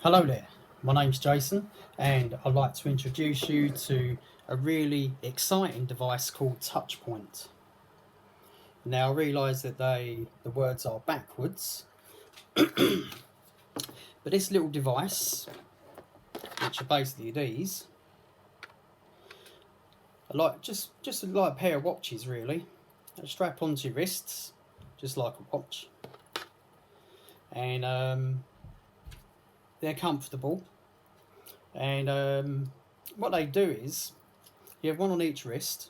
Hello there, my name's Jason, and I'd like to introduce you to a really exciting device called Touchpoint. Now, I realise that the words are backwards, but this little device, which are basically these, are like just like a pair of watches really. They strap onto your wrists, just like a watch, and they're comfortable. And what they do is you have one on each wrist.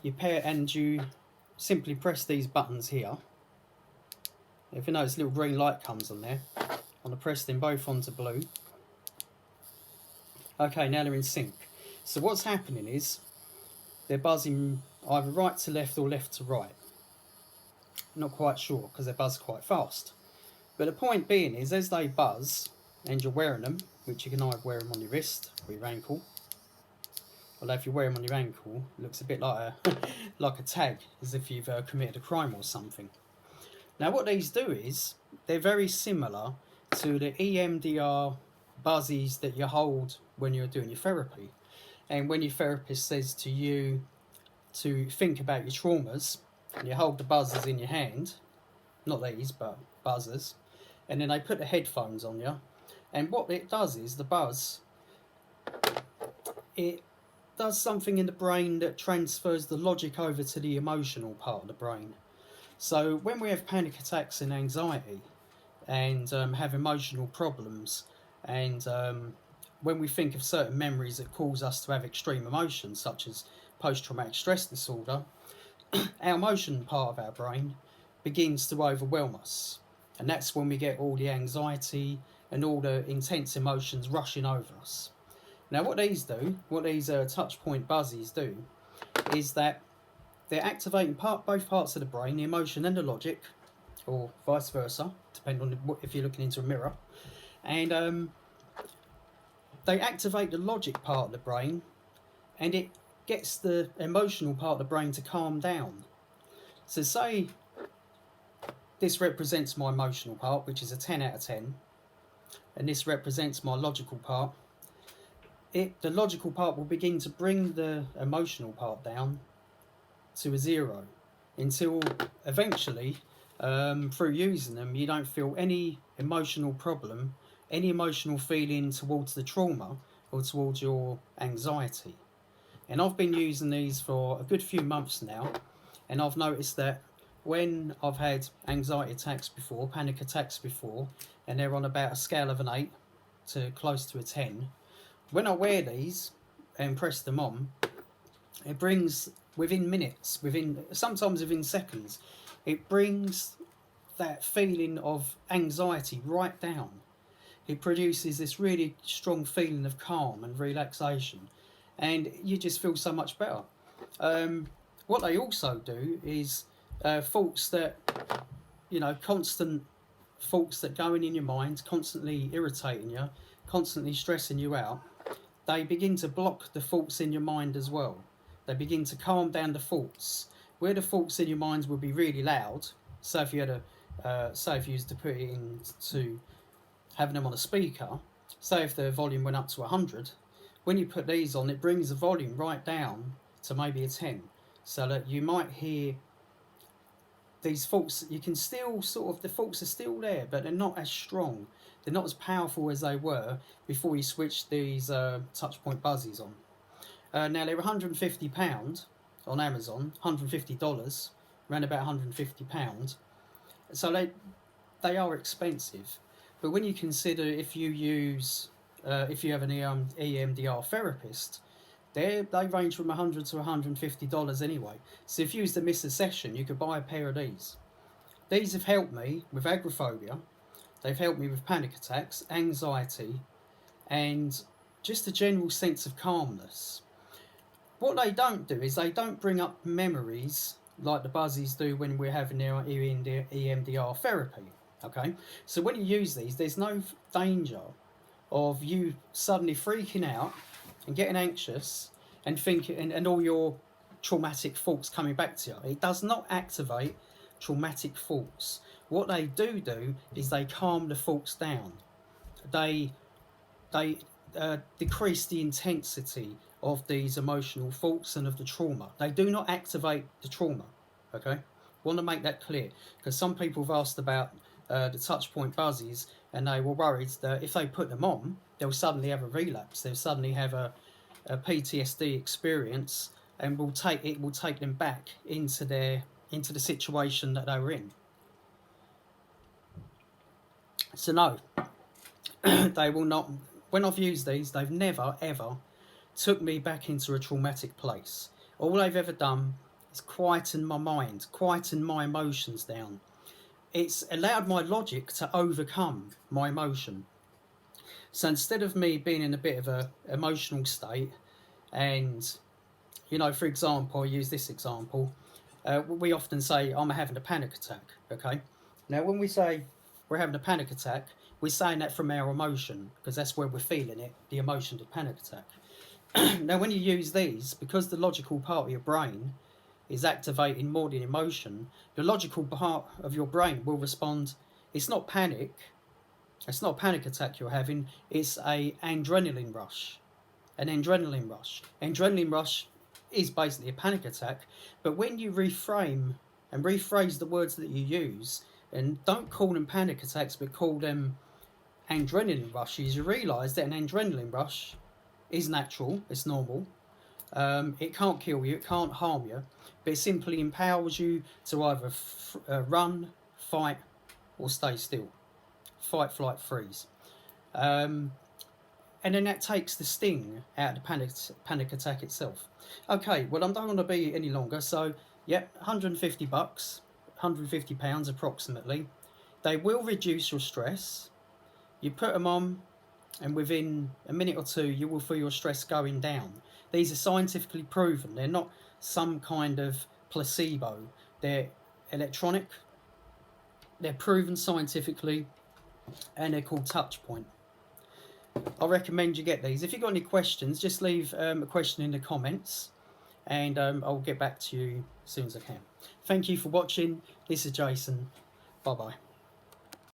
You pair and you simply press these buttons here. If you notice, a little green light comes on there. I'm going to press them both onto blue. Okay, now they're in sync. So what's happening is they're buzzing either right to left or left to right. I'm not quite sure because they buzz quite fast. But the point being is, as they buzz and you're wearing them, which you can either wear them on your wrist or your ankle. Although if you wear them on your ankle, it looks a bit like a like a tag, as if you've committed a crime or something. Now what these do is, they're very similar to the EMDR buzzies that you hold when you're doing your therapy. And when your therapist says to you to think about your traumas, and you hold the buzzers in your hand, not these, but buzzers, and then they put the headphones on you. And what it does is, the buzz, it does something in the brain that transfers the logic over to the emotional part of the brain. So when we have panic attacks and anxiety and have emotional problems, and when we think of certain memories that cause us to have extreme emotions, such as post-traumatic stress disorder, our emotion part of our brain begins to overwhelm us. And that's when we get all the anxiety and all the intense emotions rushing over us. Now what these touch point buzzies do, is that they're activating both parts of the brain, the emotion and the logic, or vice versa, depending on if you're looking into a mirror. And they activate the logic part of the brain, and it gets the emotional part of the brain to calm down. So say this represents my emotional part, which is a 10 out of 10, and this represents my logical part. The logical part will begin to bring the emotional part down to a 0, until eventually, through using them, you don't feel any emotional problem, any emotional feeling towards the trauma or towards your anxiety. And I've been using these for a good few months now, and I've noticed that when I've had anxiety attacks before, panic attacks before, and they're on about a scale of an 8 to close to a 10, when I wear these and press them on, it brings, within minutes, sometimes within seconds, it brings that feeling of anxiety right down. It produces this really strong feeling of calm and relaxation, and you just feel so much better. What they also do is thoughts that, constant thoughts that going in your mind, constantly irritating you, constantly stressing you out, they begin to block the thoughts in your mind as well. They begin to calm down the thoughts. Where the thoughts in your minds would be really loud, so if you had if you used to put it into having them on a speaker, say if the volume went up to 100, when you put these on, it brings the volume right down to maybe a 10, so that you might hear these thoughts. You can still the thoughts are still there, but they're not as strong. They're not as powerful as they were before you switched these touch point buzzies on. Now they're £150 on Amazon, $150, around about £150. So they are expensive, but when you consider if you have an EMDR therapist, they range from $100 to $150 anyway. So if you was to miss a session, you could buy a pair of these. These have helped me with agoraphobia. They've helped me with panic attacks, anxiety, and just a general sense of calmness. What they don't do is they don't bring up memories like the buzzies do when we're having our EMDR therapy. Okay, so when you use these, there's no danger of you suddenly freaking out and getting anxious and thinking, and all your traumatic thoughts coming back to you. It does not activate traumatic thoughts. What they do is they calm the thoughts down. they decrease the intensity of these emotional thoughts and of the trauma. They do not activate the trauma. Okay, want to make that clear, because some people have asked about the touch point buzzies, and they were worried that if they put them on, they'll suddenly have a relapse. They'll suddenly have a PTSD experience, and will take them back into the situation that they were in. So no, they will not. When I've used these, they've never ever took me back into a traumatic place. All they've ever done is quieten my mind, quieten my emotions down. It's allowed my logic to overcome my emotion. So instead of me being in a bit of a emotional state, and for example, I use this example. We often say, I'm having a panic attack. Okay, now when we say we're having a panic attack, we're saying that from our emotion, because that's where we're feeling it, the emotion of panic attack. Now when you use these, because the logical part of your brain is activating more than emotion, the logical part of your brain will respond. It's not panic, it's not a panic attack you're having, it's an adrenaline rush. Adrenaline rush is basically a panic attack, but when you reframe and rephrase the words that you use, and don't call them panic attacks but call them adrenaline rushes, you realise that an adrenaline rush is natural, it's normal. It can't kill you, it can't harm you, but it simply empowers you to either run, fight, or stay still. Fight, flight, freeze. And then that takes the sting out of the panic attack itself. Okay, well, I don't want to be any longer, so yep, $150, £150 approximately. They will reduce your stress. You put them on, and within a minute or two, you will feel your stress going down. These are scientifically proven. They're not some kind of placebo. They're electronic, they're proven scientifically, and they're called touch point. I recommend you get these. If you've got any questions, just leave a question in the comments, and I'll get back to you as soon as I can. Thank you for watching. This is Jason. Bye bye.